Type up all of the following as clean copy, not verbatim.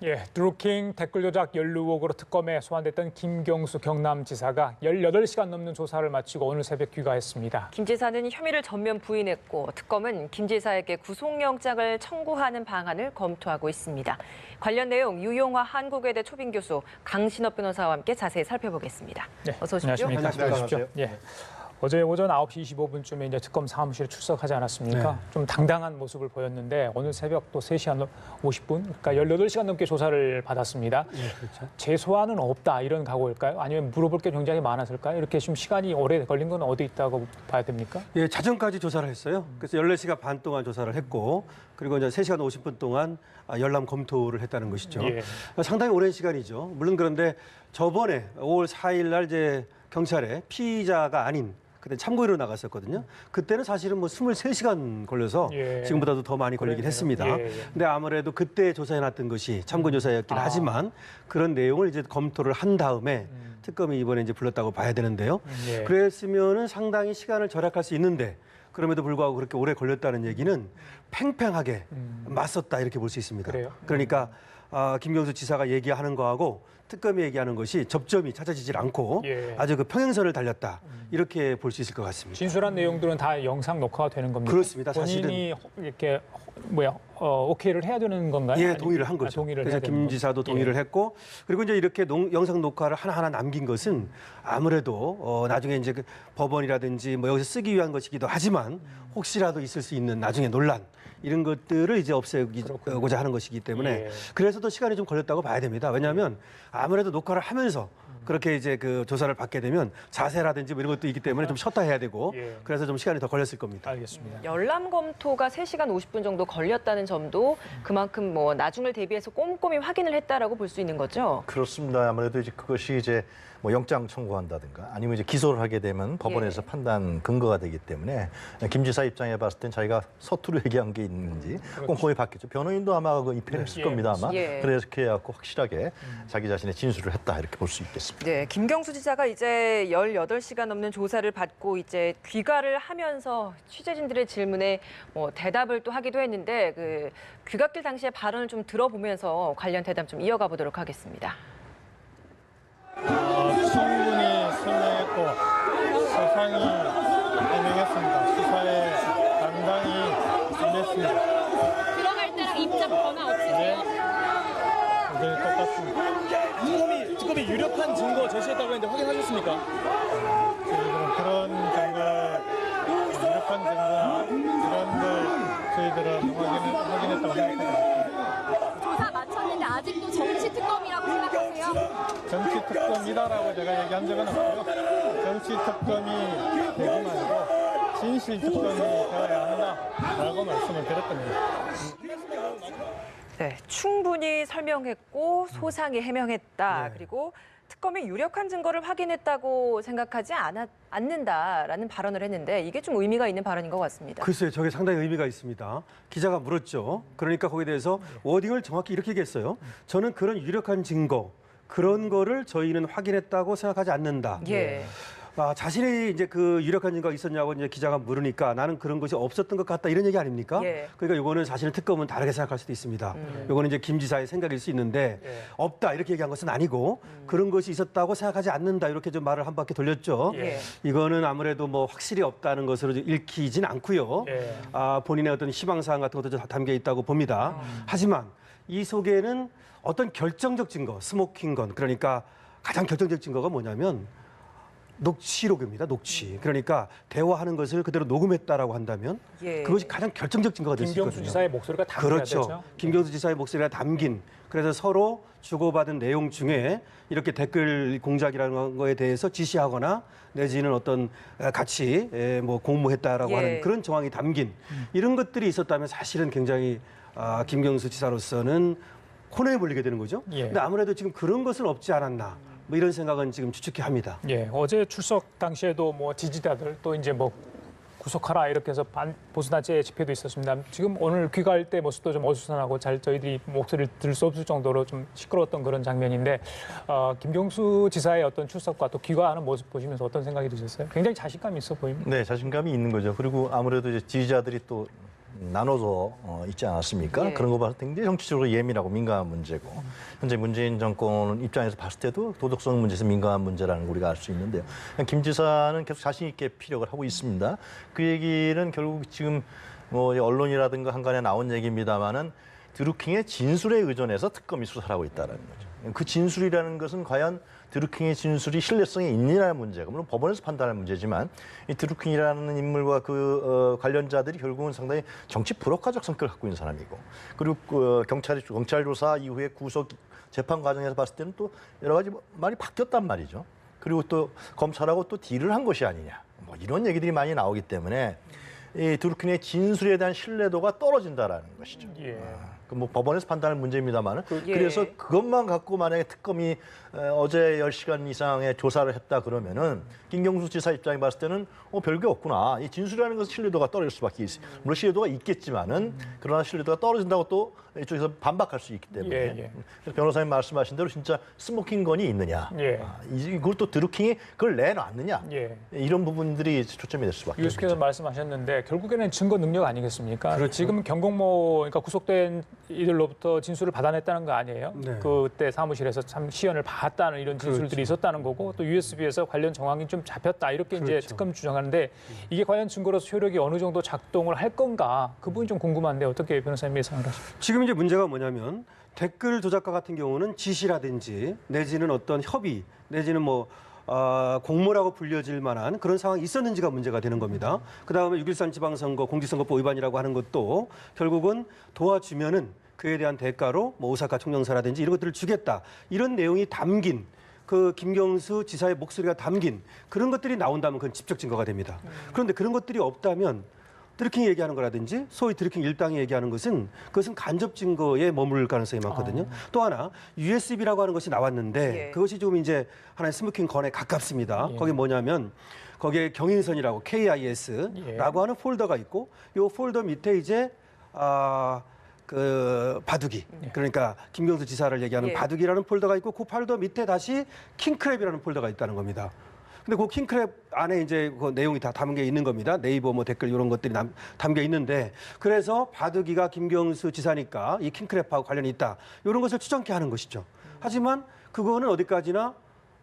예, 드루킹 댓글 조작 연루 의혹으로 특검에 소환됐던 김경수 경남지사가 18시간 넘는 조사를 마치고 오늘 새벽 귀가했습니다. 김 지사는 혐의를 전면 부인했고 특검은 김 지사에게 구속영장을 청구하는 방안을 검토하고 있습니다. 관련 내용 유용화 한국외대 초빙 교수 강신업 변호사와 함께 자세히 살펴보겠습니다. 네, 어서 오십시오. 안녕하십니까. 예. 어제 오전 9시 25분쯤에 이제 특검 사무실에 출석하지 않았습니까? 네. 좀 당당한 모습을 보였는데 오늘 새벽 또 3시간 50분, 그러니까 18시간 넘게 조사를 받았습니다. 예, 그렇죠. 재소환은 없다 이런 각오일까요? 아니면 물어볼 게 굉장히 많았을까요? 이렇게 좀 시간이 오래 걸린 건 어디 있다고 봐야 됩니까? 예, 자정까지 조사를 했어요. 그래서 14시간 반 동안 조사를 했고, 그리고 이제 3시간 50분 동안 열람 검토를 했다는 것이죠. 예. 상당히 오랜 시간이죠. 물론 그런데 저번에 5월 4일 날 이제 경찰에 피의자가 아닌 그때 참고인으로 나갔었거든요. 그때는 사실은 뭐 23시간 걸려서 예. 지금보다도 더 많이 걸리긴 그러네요. 했습니다. 예, 예. 근데 아무래도 그때 조사해놨던 것이 참고인 조사였긴 하지만 그런 내용을 이제 검토를 한 다음에 특검이 이번에 이제 불렀다고 봐야 되는데요. 예. 그랬으면은 상당히 시간을 절약할 수 있는데 그럼에도 불구하고 그렇게 오래 걸렸다는 얘기는 팽팽하게 맞섰다 이렇게 볼 수 있습니다. 그래요? 그러니까 김경수 지사가 얘기하는 거하고 특검이 얘기하는 것이 접점이 찾아지질 않고 예. 아주 그 평행선을 달렸다 이렇게 볼 수 있을 것 같습니다. 진술한 내용들은 다 영상 녹화가 되는 겁니까? 그렇습니다. 본인이 이렇게 오케이를 해야 되는 건가요? 예, 아니면- 동의를 한 거죠. 동의를 그래서 해야 되는 김 지사도 거죠? 동의를 예. 했고, 그리고 이제 이렇게 영상 녹화를 하나하나 남긴 것은 아무래도 나중에 이제 그 법원이라든지 뭐 여기서 쓰기 위한 것이기도 하지만 혹시라도 있을 수 있는 나중에 논란 이런 것들을 이제 없애고자 하는 것이기 때문에 예. 그래서 더 시간이 좀 걸렸다고 봐야 됩니다. 왜냐하면 아무래도 녹화를 하면서 그렇게 이제 그 조사를 받게 되면 자세라든지 뭐 이런 것도 있기 때문에 좀 쉬었다 해야 되고 예. 그래서 좀 시간이 더 걸렸을 겁니다. 알겠습니다. 열람 검토가 3시간 50분 정도 걸렸다는 점도 그만큼 뭐 나중을 대비해서 꼼꼼히 확인을 했다라고 볼 수 있는 거죠. 그렇습니다. 아무래도 이제 그것이 이제 뭐 영장 청구한다든가 아니면 이제 기소를 하게 되면 법원에서 판단 근거가 되기 때문에 김 지사 입장에 봤을 땐 자기가 서투르 얘기한 게 있는지 꼼꼼히 봤겠죠. 변호인도 아마 그 입회했을 예. 겁니다. 아마. 예. 그래서 이렇게 해갖고 확실하게 자기 자신의 진술을 했다 이렇게 볼 수 있겠습니다. 네, 김경수 지사가 이제 18시간 넘는 조사를 받고 이제 귀가를 하면서 취재진들의 질문에 뭐 대답을 또 하기도 했는데 그 귀갓길 당시의 발언을 좀 들어보면서 관련 대답 좀 이어가 보도록 하겠습니다. 충분히 설명했고 소상히 해명했습니다. 수사에 당당히 임했습니다. 들어갈 때랑 입장 변화 없으세요? 여전히 똑같습니다. 특검이 유력한 증거 제시했다고 했는데 확인하셨습니까? 저희들은 그런 증거, 유력한 증거나 이런 걸 저희들은 확인했다고 생각하지 않습니다. 조사 마쳤는데 아직도 정치 특검이라고 생각하세요? 정치 특검이다라고 제가 얘기한 적은 없고요. 정치 특검이 되고 말고 진실 특검이 되어야 한다라고 말씀을 드렸습니다. 네, 충분히 설명했고 소상히 해명했다. 그리고 특검이 유력한 증거를 확인했다고 생각하지 않는다라는 발언을 했는데 이게 좀 의미가 있는 발언인 것 같습니다. 글쎄요, 저게 상당히 의미가 있습니다. 기자가 물었죠. 그러니까 거기에 대해서 워딩을 정확히 이렇게 얘기했어요. 저는 그런 유력한 증거, 그런 거를 저희는 확인했다고 생각하지 않는다. 예. 자신이 이제 그 유력한 증거가 있었냐고 이제 기자가 물으니까 나는 그런 것이 없었던 것 같다 이런 얘기 아닙니까? 예. 그러니까 이거는 사실은 특검은 다르게 생각할 수도 있습니다. 이거는 이제 김 지사의 생각일 수 있는데 없다 이렇게 얘기한 것은 아니고 그런 것이 있었다고 생각하지 않는다 이렇게 좀 말을 한 바퀴 돌렸죠. 예. 이거는 아무래도 뭐 확실히 없다는 것으로 읽히진 않고요. 예. 본인의 어떤 희망사항 같은 것도 좀 담겨 있다고 봅니다. 하지만 이 속에는 어떤 결정적 증거, 스모킹건 그러니까 가장 결정적 증거가 뭐냐면 녹취록입니다. 녹취. 그러니까 대화하는 것을 그대로 녹음했다라고 한다면 예. 그것이 가장 결정적 증거가 될 수 있거든요. 김경수 지사의 목소리가 담겨야 그렇죠. 되죠. 김경수 지사의 목소리가 담긴 그래서 서로 주고받은 내용 중에 이렇게 댓글 공작이라는 거에 대해서 지시하거나 내지는 어떤 같이 뭐 공모했다라고 예. 하는 그런 정황이 담긴 이런 것들이 있었다면 사실은 굉장히 김경수 지사로서는 코너에 몰리게 되는 거죠. 예. 근데 아무래도 지금 그런 것은 없지 않았나 뭐 이런 생각은 지금 추측해 합니다. 예, 어제 출석 당시에도 뭐 지지자들 또 이제 뭐 구속하라 이렇게 해서 보수단체 집회도 있었습니다. 지금 오늘 귀가할 때 모습도 좀 어수선하고 잘 저희들이 목소리를 들을 수 없을 정도로 좀 시끄러웠던 그런 장면인데 김경수 지사의 어떤 출석과 또 귀가하는 모습 보시면서 어떤 생각이 드셨어요? 굉장히 자신감이 있어 보입니다. 네, 자신감이 있는 거죠. 그리고 아무래도 이제 지지자들이 또 나눠져 있지 않았습니까? 예. 그런 거 봤을 때 굉장히 정치적으로 예민하고 민감한 문제고 현재 문재인 정권 입장에서 봤을 때도 도덕성 문제에서 민감한 문제라는 걸 우리가 알 수 있는데요. 김 지사는 계속 자신 있게 피력을 하고 있습니다. 그 얘기는 결국 지금 뭐 언론이라든가 한간에 나온 얘기입니다만은 드루킹의 진술에 의존해서 특검이 수사를 하고 있다는 거죠. 그 진술이라는 것은 과연 드루킹의 진술이 신뢰성이 있느냐의 문제가 물론 법원에서 판단할 문제지만 이 드루킹이라는 인물과 그 관련자들이 결국은 상당히 정치 불협화적 성격을 갖고 있는 사람이고 그리고 그 경찰 조사 이후에 구속 재판 과정에서 봤을 때는 또 여러 가지 말이 바뀌었단 말이죠. 그리고 또 검찰하고 또 딜을 한 것이 아니냐 뭐 이런 얘기들이 많이 나오기 때문에 이 드루킹의 진술에 대한 신뢰도가 떨어진다라는 것이죠. 예. 그 뭐 법원에서 판단할 문제입니다만은 예. 그래서 그것만 갖고 만약에 특검이 어제 10시간 이상의 조사를 했다 그러면은 김경수 지사 입장에 봤을 때는 별게 없구나. 이 진술이라는 것은 신뢰도가 떨어질 수밖에 있어요. 물론 신뢰도가 있겠지만은 그러나 신뢰도가 떨어진다고 또 이쪽에서 반박할 수 있기 때문에 예. 그래서 변호사님 말씀하신 대로 진짜 스모킹 건이 있느냐. 예. 이걸 또 드루킹이 그걸 내놨느냐. 예. 이런 부분들이 초점이 될 수밖에 없죠. 유수께서 말씀하셨는데 결국에는 증거 능력 아니겠습니까? 그렇죠. 지금 경공모 그러니까 구속된 이들로부터 진술을 받아냈다는 거 아니에요? 네. 그때 사무실에서 참 시연을 봤다는 이런 진술들이 그렇죠. 있었다는 거고 또 USB에서 관련 정황이 좀 잡혔다 이렇게 이제 그렇죠. 특검 주장하는데 이게 과연 증거로서 효력이 어느 정도 작동을 할 건가 그 부분이 좀 궁금한데 어떻게 변호사님 예상을 하십니까? 지금 이제 문제가 뭐냐면 댓글 조작가 같은 경우는 지시라든지 내지는 어떤 협의 내지는 뭐 공모라고 불려질 만한 그런 상황이 있었는지가 문제가 되는 겁니다. 그다음에 6.13 지방선거 공직선거법 위반이라고 하는 것도 결국은 도와주면은 그에 대한 대가로 뭐 오사카 총영사라든지 이런 것들을 주겠다. 이런 내용이 담긴 그 김경수 지사의 목소리가 담긴 그런 것들이 나온다면 그건 직접 증거가 됩니다. 그런데 그런 것들이 없다면 드루킹이 얘기하는 거라든지 소위 드루킹 일당이 얘기하는 것은 그것은 간접 증거에 머무를 가능성이 많거든요. 또 하나 USB라고 하는 것이 나왔는데 예. 그것이 좀 이제 하나의 스모킹 건에 가깝습니다. 예. 거기 뭐냐면 거기에 경인선이라고 KIS라고 하는 폴더가 있고 이 폴더 밑에 이제 그 바둑이 그러니까 김경수 지사를 얘기하는 예. 바둑이라는 폴더가 있고 그 폴더 밑에 다시 킹크랩이라는 폴더가 있다는 겁니다. 근데 그 킹크랩 안에 이제 그 내용이 다 담겨 있는 겁니다. 네이버 뭐 댓글 이런 것들이 담겨 있는데 그래서 바둑이가 김경수 지사니까 이 킹크랩하고 관련이 있다. 이런 것을 추정케 하는 것이죠. 하지만 그거는 어디까지나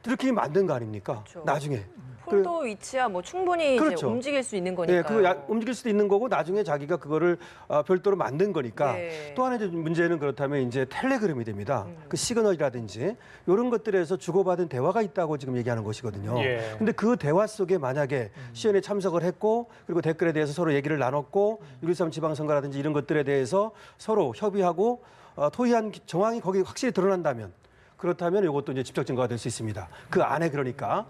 드루킹이 만든 거 아닙니까? 그렇죠. 나중에. 폴더 위치야 뭐 충분히 이제 그렇죠. 움직일 수 있는 예, 거니까요. 그거 움직일 수도 있는 거고 나중에 자기가 그거를 별도로 만든 거니까 예. 또 하나 이제 문제는 그렇다면 이제 텔레그램이 됩니다. 그 시그널이라든지 이런 것들에서 주고받은 대화가 있다고 지금 얘기하는 것이거든요. 예. 근데 그 대화 속에 만약에 시연에 참석을 했고 그리고 댓글에 대해서 서로 얘기를 나눴고 6.13 지방선거라든지 이런 것들에 대해서 서로 협의하고 토의한 정황이 거기 확실히 드러난다면 그렇다면 이것도 이제 직접 증거가 될 수 있습니다. 그 안에 그러니까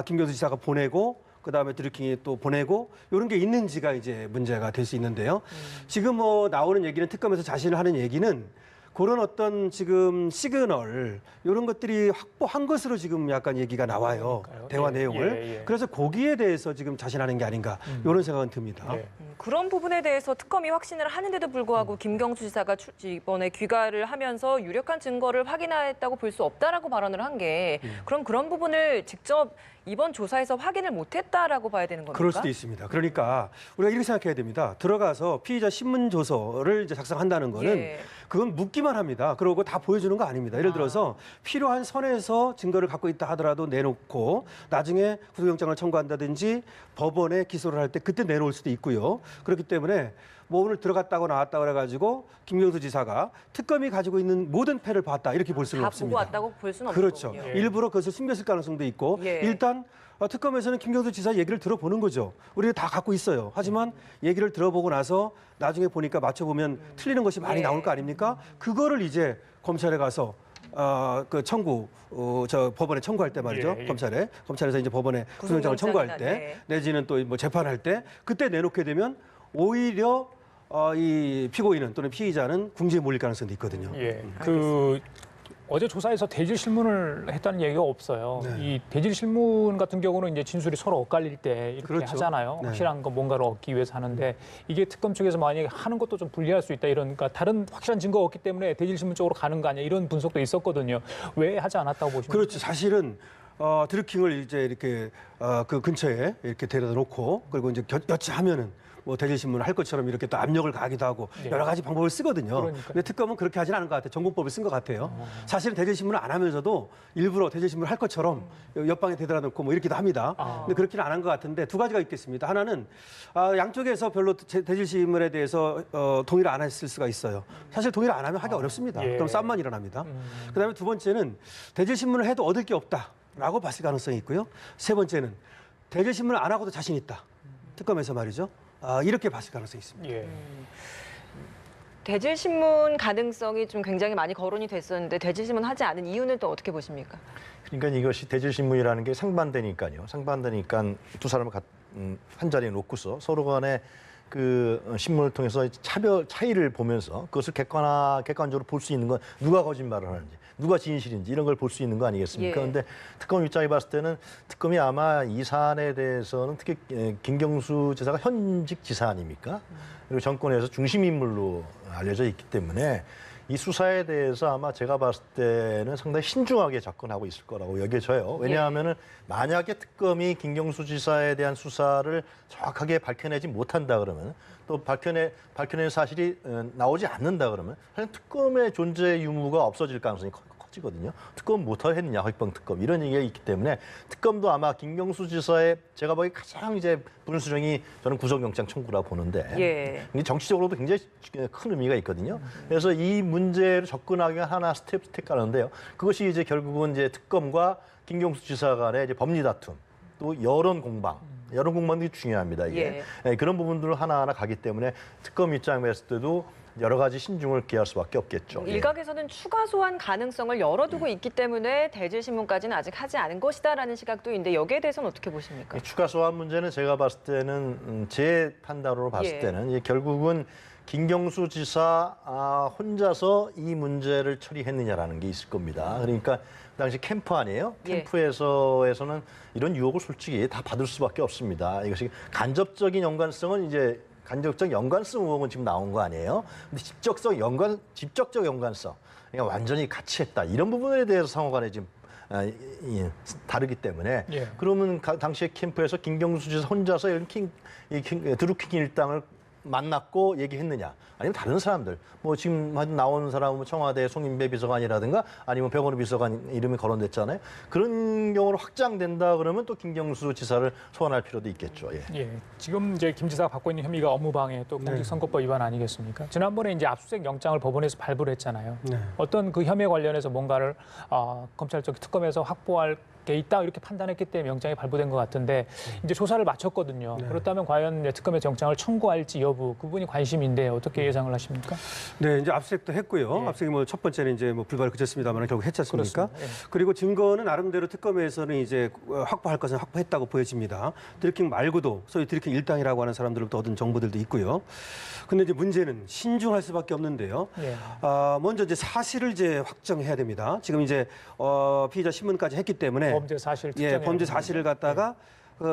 김경수 지사가 보내고 그다음에 드루킹이 또 보내고 이런 게 있는지가 이제 문제가 될 수 있는데요. 지금 뭐 나오는 얘기는 특검에서 자신을 하는 얘기는 그런 어떤 지금 시그널 이런 것들이 확보한 것으로 지금 약간 얘기가 나와요. 그러니까요. 대화 예, 내용을. 예. 그래서 거기에 대해서 지금 자신하는 게 아닌가 이런 생각은 듭니다. 예. 그런 부분에 대해서 특검이 확신을 하는데도 불구하고 김경수 지사가 이번에 귀가를 하면서 유력한 증거를 확인했다고 볼 수 없다라고 발언을 한 게 그럼 그런 부분을 직접 이번 조사에서 확인을 못했다라고 봐야 되는 겁니까? 그럴 수도 있습니다. 그러니까 우리가 이렇게 생각해야 됩니다. 들어가서 피의자 신문 조서를 이제 작성한다는 거는 예. 그건 묻기만 합니다. 그러고 다 보여주는 거 아닙니다. 예를 들어서 필요한 선에서 증거를 갖고 있다 하더라도 내놓고 나중에 구속영장을 청구한다든지 법원에 기소를 할 때 그때 내놓을 수도 있고요. 그렇기 때문에 뭐 오늘 들어갔다고 나왔다고 그래가지고 김경수 지사가 특검이 가지고 있는 모든 패를 봤다 이렇게 볼 수는 다 없습니다. 보고 왔다고 볼 수는 없는 그렇죠. 거군요. 일부러 그것을 숨겼을 가능성도 있고 예. 일단 특검에서는 김경수 지사 얘기를 들어보는 거죠. 우리가 다 갖고 있어요. 하지만 얘기를 들어보고 나서 나중에 보니까 맞춰보면 틀리는 것이 많이 예. 나올 거 아닙니까? 그거를 이제 검찰에 가서 그 청구 저 법원에 청구할 때 말이죠. 예, 예. 검찰에서 이제 법원에 구속영장을 청구할 때 네. 내지는 또 뭐 재판할 때 그때 내놓게 되면 오히려 이 피고인은 또는 피의자는 궁지에 몰릴 가능성도 있거든요. 예. 그 어제 조사에서 대질 실문을 했다는 얘기가 없어요. 네. 이 대질 실문 같은 경우는 이제 진술이 서로 엇갈릴 때 이렇게 그렇죠. 하잖아요. 네. 확실한 거 뭔가를 얻기 위해서 하는데 이게 특검 측에서 만약에 하는 것도 좀 불리할 수 있다 이러니까 다른 확실한 증거가 없기 때문에 대질 실문 쪽으로 가는 거 아니야 이런 분석도 있었거든요. 왜 하지 않았다고 보십니까? 그렇죠. 사실은 드루킹을 이제 이렇게 그 근처에 이렇게 데려다 놓고 그리고 이제 여치하면은 뭐 대질신문을 할 것처럼 이렇게 또 압력을 가하기도 하고 네. 여러 가지 방법을 쓰거든요. 그러니까요. 근데 특검은 그렇게 하지는 않은 것 같아요. 전공법을 쓴 것 같아요. 사실은 대질신문을 안 하면서도 일부러 대질신문을 할 것처럼 옆방에 대들어 놓고 뭐 이렇게도 합니다. 근데 그렇게는 안 한 것 같은데 두 가지가 있겠습니다. 하나는 양쪽에서 별로 대질신문에 대해서 동의를 안 했을 수가 있어요. 사실 동의를 안 하면 하기 어렵습니다. 예. 그럼 싸움만 일어납니다. 그다음에 두 번째는 대질신문을 해도 얻을 게 없다라고 봤을 가능성이 있고요. 세 번째는 대질신문을 안 하고도 자신 있다. 특검에서 말이죠. 이렇게 봤을 가능성이 있습니다. 예. 대질신문 가능성이 좀 굉장히 많이 거론이 됐었는데 대질신문 하지 않은 이유는 또 어떻게 보십니까? 그러니까 이것이 대질신문이라는 게 상반되니까요. 상반되니까 두 사람을 한 자리에 놓고서 서로 간에 그 신문을 통해서 차이를 보면서 그것을 객관적으로 볼 수 있는 건 누가 거짓말을 하는지, 누가 진실인지 이런 걸 볼 수 있는 거 아니겠습니까? 예. 그런데 특검 입장에 봤을 때는 특검이 아마 이 사안에 대해서는 특히 김경수 지사가 현직 지사 아닙니까? 그리고 정권에서 중심 인물로 알려져 있기 때문에 이 수사에 대해서 아마 제가 봤을 때는 상당히 신중하게 접근하고 있을 거라고 여겨져요. 왜냐하면은 만약에 특검이 김경수 지사에 대한 수사를 정확하게 밝혀내지 못한다 그러면 또 밝혀낸 사실이 나오지 않는다 그러면 사실 특검의 존재 유무가 없어질 가능성이 커지거든요. 특검 못하게 했느냐, 허위병 특검 이런 얘기가 있기 때문에 특검도 아마 김경수 지사의 제가 보기에 가장 이제 분수령이 저는 구속영장 청구라 보는데 예. 이게 정치적으로도 굉장히 큰 의미가 있거든요. 그래서 이 문제를 접근하기 위한 하나 스텝 가는데요. 그것이 이제 결국은 이제 특검과 김경수 지사 간의 이제 법리 다툼 또 여론 공방이 중요합니다. 이게 그런 부분들을 하나하나 가기 때문에 특검 입장에 봤을 때도 여러 가지 신중을 기할 수밖에 없겠죠. 일각에서는 추가 소환 가능성을 열어두고 있기 때문에 대질신문까지는 아직 하지 않은 것이다라는 시각도 있는데 여기에 대해서는 어떻게 보십니까? 추가 소환 문제는 제가 봤을 때는 제 판단으로 봤을 때는 이제 결국은 김경수 지사 혼자서 이 문제를 처리했느냐라는 게 있을 겁니다. 그러니까 그 당시 캠프 아니에요? 캠프에서는 이런 유혹을 솔직히 다 받을 수밖에 없습니다. 이것이 간접적 연관성 의혹은 지금 나온 거 아니에요? 근데 직접적 연관성, 그러니까 완전히 같이 했다. 이런 부분에 대해서 상호간에 지금 다르기 때문에 그러면 당시에 캠프에서 김경수 지사 혼자서 드루킹 일당을 만났고 얘기했느냐? 아니면 다른 사람들, 뭐 지금 나오는 사람은 청와대 송인배 비서관이라든가 아니면 백원우 비서관 이름이 거론됐잖아요. 그런 경우로 확장된다 그러면 또 김경수 지사를 소환할 필요도 있겠죠. 지금 이제 김 지사가 받고 있는 혐의가 업무방해 또 공직선거법 위반 아니겠습니까? 지난번에 이제 압수수색 영장을 법원에서 발부를 했잖아요. 어떤 그 혐의 관련해서 뭔가를 검찰 쪽 특검에서 확보할 게 있다 이렇게 판단했기 때문에 영장이 발부된 것 같은데 이제 조사를 마쳤거든요. 그렇다면 과연 특검에서 영장을 청구할지 여부 그 부분이 관심인데 어떻게 예상을 하십니까? 네, 이제 압수수색도 했고요. 압수수색이 뭐 첫 번째는 이제 뭐 불발을 그쳤습니다만 결국 했지 않습니까? 그리고 증거는 나름대로 특검에서는 이제 확보할 것은 확보했다고 보여집니다. 드루킹 말고도 소위 드루킹 일당이라고 하는 사람들로부터 얻은 정보들도 있고요. 근데 이제 문제는 신중할 수밖에 없는데요. 먼저 이제 사실을 이제 확정해야 됩니다. 지금 이제 피의자 신문까지 했기 때문에 범죄 사실 특정해야 범죄 사실을 갖다가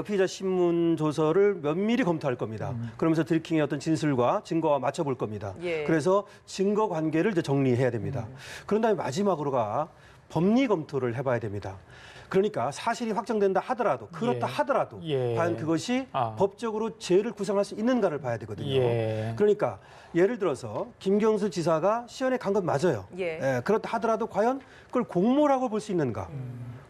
피의자 신문 조서를 면밀히 검토할 겁니다. 그러면서 드루킹의 어떤 진술과 증거와 맞춰볼 겁니다. 그래서 증거 관계를 이제 정리해야 됩니다. 그런 다음에 마지막으로가 법리 검토를 해봐야 됩니다. 그러니까 사실이 확정된다 하더라도 그렇다 하더라도 과연 그것이 법적으로 죄를 구성할 수 있는가를 봐야 되거든요. 그러니까 예를 들어서 김경수 지사가 시연에 간 건 맞아요. 그렇다 하더라도 과연 그걸 공모라고 볼 수 있는가?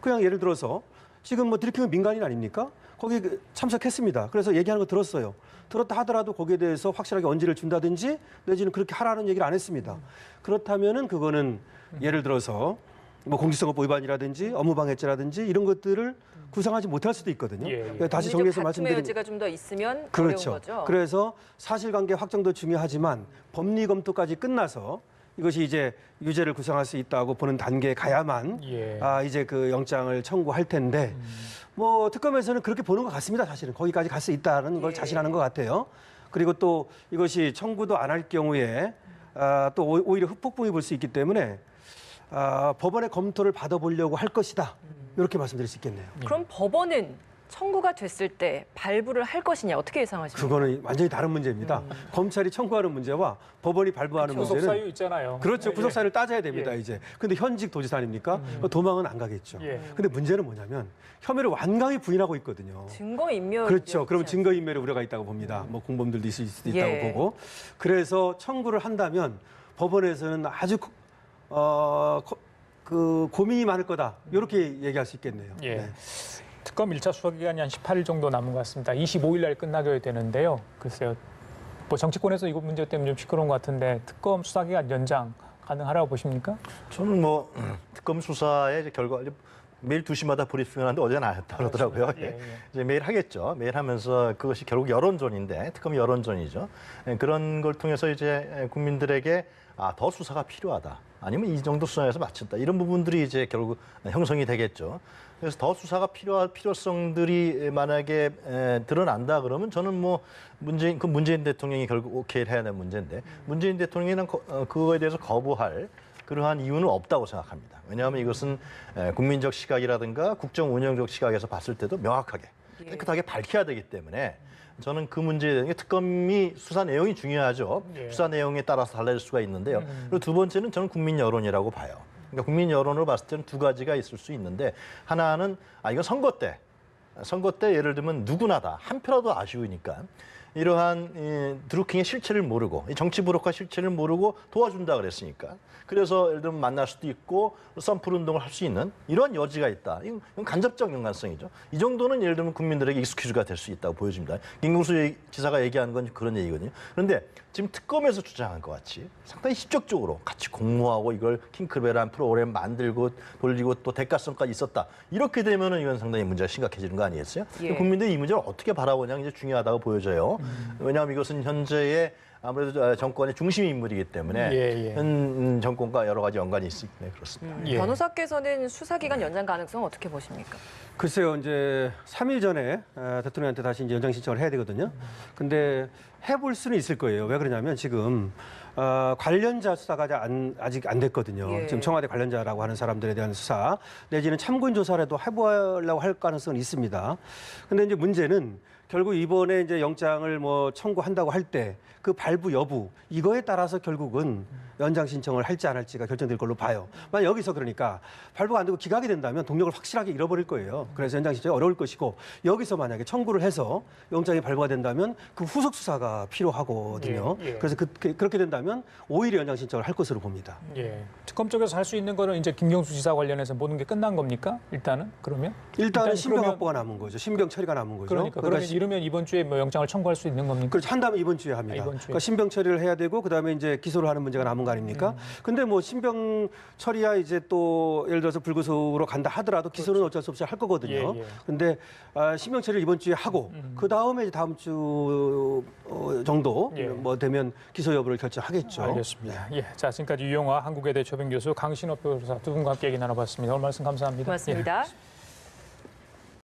그냥 예를 들어서 지금 뭐 드루킹은 민간인 아닙니까? 거기 참석했습니다. 그래서 얘기하는 거 들었어요. 들었다 하더라도 거기에 대해서 확실하게 언지를 준다든지 내지는 그렇게 하라는 얘기를 안 했습니다. 그렇다면은 그거는 예를 들어서 뭐 공직선거법 위반이라든지 업무방해죄라든지 이런 것들을 구성하지 못할 수도 있거든요. 다시 정리해서 말씀드리면 여지가 좀 더 있으면 그렇죠. 어려운 거죠. 그래서 사실관계 확정도 중요하지만 법리 검토까지 끝나서 이것이 이제 유죄를 구성할 수 있다고 보는 단계에 가야만 이제 그 영장을 청구할 텐데 뭐 특검에서는 그렇게 보는 것 같습니다. 사실은 거기까지 갈 수 있다는 걸 자신하는 것 같아요. 그리고 또 이것이 청구도 안 할 경우에 또 오히려 흑폭풍이 불 수 있기 때문에 법원의 검토를 받아보려고 할 것이다. 이렇게 말씀드릴 수 있겠네요. 그럼 법원은 청구가 됐을 때 발부를 할 것이냐 어떻게 예상하십니까? 그거는 완전히 다른 문제입니다. 검찰이 청구하는 문제와 법원이 발부하는 구속 문제는 사유 있잖아요. 그렇죠. 예, 구속 사유를 따져야 됩니다. 예. 이제. 근데 현직 도지사 아닙니까? 도망은 안 가겠죠. 예. 근데 문제는 뭐냐면 혐의를 완강히 부인하고 있거든요. 증거 인멸. 그렇죠. 그럼 증거 인멸의 우려가 있다고 봅니다. 뭐 공범들도 있을 수도 있다고 예. 보고. 그래서 청구를 한다면 법원에서는 아주 그 고민이 많을 거다. 이렇게 얘기할 수 있겠네요. 예. 네. 특검 1차 수사 기간이 한 18일 정도 남은 것 같습니다. 25일 날 끝나게 되는데요. 글쎄요. 뭐 정치권에서 이거 문제 때문에 좀 시끄러운 것 같은데 특검 수사 기간 연장 가능하라고 보십니까? 저는 뭐 특검 수사의 이제 결과 매일 2시마다 브리핑을 하는데 어제는 안 했다 그러더라고요. 예, 예. 이제 매일 하겠죠. 매일 하면서 그것이 결국 여론전인데 특검이 여론전이죠. 그런 걸 통해서 이제 국민들에게 더 수사가 필요하다. 아니면 이 정도 수사에서 마쳤다. 이런 부분들이 이제 결국 형성이 되겠죠. 그래서 더 수사가 필요할 필요성들이 만약에 드러난다 그러면 저는 뭐 문재인 대통령이 결국 오케이를 해야 되는 문제인데 문재인 대통령은 그거에 대해서 거부할 그러한 이유는 없다고 생각합니다. 왜냐하면 이것은 국민적 시각이라든가 국정 운영적 시각에서 봤을 때도 명확하게 깨끗하게 밝혀야 되기 때문에 저는 그 문제에 대한 게 특검이 수사 내용이 중요하죠. 예. 수사 내용에 따라서 달라질 수가 있는데요. 그리고 두 번째는 저는 국민 여론이라고 봐요. 그러니까 국민 여론으로 봤을 때는 두 가지가 있을 수 있는데 하나는 이건 선거 때 예를 들면 누구나다 한 표라도 아쉬우니까 이러한 드루킹의 실체를 모르고 정치 브로커 실체를 모르고 도와준다 그랬으니까 그래서 예를 들면 만날 수도 있고 썬풀 운동을 할 수 있는 이런 여지가 있다. 이건 간접적 연관성이죠. 이 정도는 예를 들면 국민들에게 익스큐즈가 될 수 있다고 보여집니다. 김경수 지사가 얘기하는 건 그런 얘기거든요. 그런데 지금 특검에서 주장한 것 같이 상당히 직접적으로 같이 공모하고 이걸 킹크벨한 프로그램 만들고 돌리고 또 대가성까지 있었다. 이렇게 되면은 이건 상당히 문제가 심각해지는 거 아니겠어요? 예. 국민들이 이 문제를 어떻게 바라보냐 이제 중요하다고 보여져요. 왜냐하면 이것은 현재의 아무래도 정권의 중심 인물이기 때문에 예, 예. 현 정권과 여러 가지 연관이 있습니다. 네, 그렇습니다. 예. 변호사께서는 수사 기간 연장 가능성 어떻게 보십니까? 글쎄요, 이제 3일 전에 대통령한테 다시 이제 연장 신청을 해야 되거든요. 근데 해볼 수는 있을 거예요. 왜 그러냐면 지금 관련자 수사가 아직 안 됐거든요. 예. 지금 청와대 관련자라고 하는 사람들에 대한 수사 내지는 참고인 조사라도 해보려고 할 가능성은 있습니다. 근데 이제 문제는 결국 이번에 이제 영장을 뭐 청구한다고 할 때 그 발부 여부 이거에 따라서 결국은 연장 신청을 할지 안 할지가 결정될 걸로 봐요. 만약 여기서 그러니까 발부가 안 되고 기각이 된다면 동력을 확실하게 잃어버릴 거예요. 그래서 연장 신청이 어려울 것이고 여기서 만약에 청구를 해서 영장이 발부가 된다면 그 후속 수사가 필요하거든요. 예, 예. 그래서 그렇게 된다면 오히려 연장 신청을 할 것으로 봅니다. 예. 특검 쪽에서 할 수 있는 거는 이제 김경수 지사 관련해서 모든 게 끝난 겁니까? 일단은 그러면? 일단은 신병 그러면- 확보가 남은 거죠. 신병 처리가 남은 거죠. 그러니까 그러면 이러면 이번 주에 뭐 영장을 청구할 수 있는 겁니까? 그렇죠. 한다면 이번 주에 합니다. 이번 주에. 그러니까 신병 처리를 해야 되고 그다음에 이제 기소를 하는 문제가 남은 거 아닙니까? 근데 뭐 신병 처리야 이제 또 예를 들어서 불구속으로 간다 하더라도 기소는 어쩔 수 없이 할 거거든요. 예, 예. 근데 신병 처리를 이번 주에 하고 그다음에 이제 다음 주 정도 예. 뭐 되면 기소 여부를 결정하겠죠. 알겠습니다. 예. 자, 지금까지 유영화 한국외대 조병 교수 강신업 변호사 두 분과 함께 얘기 나눠봤습니다. 오늘 말씀 감사합니다. 고맙습니다. 예.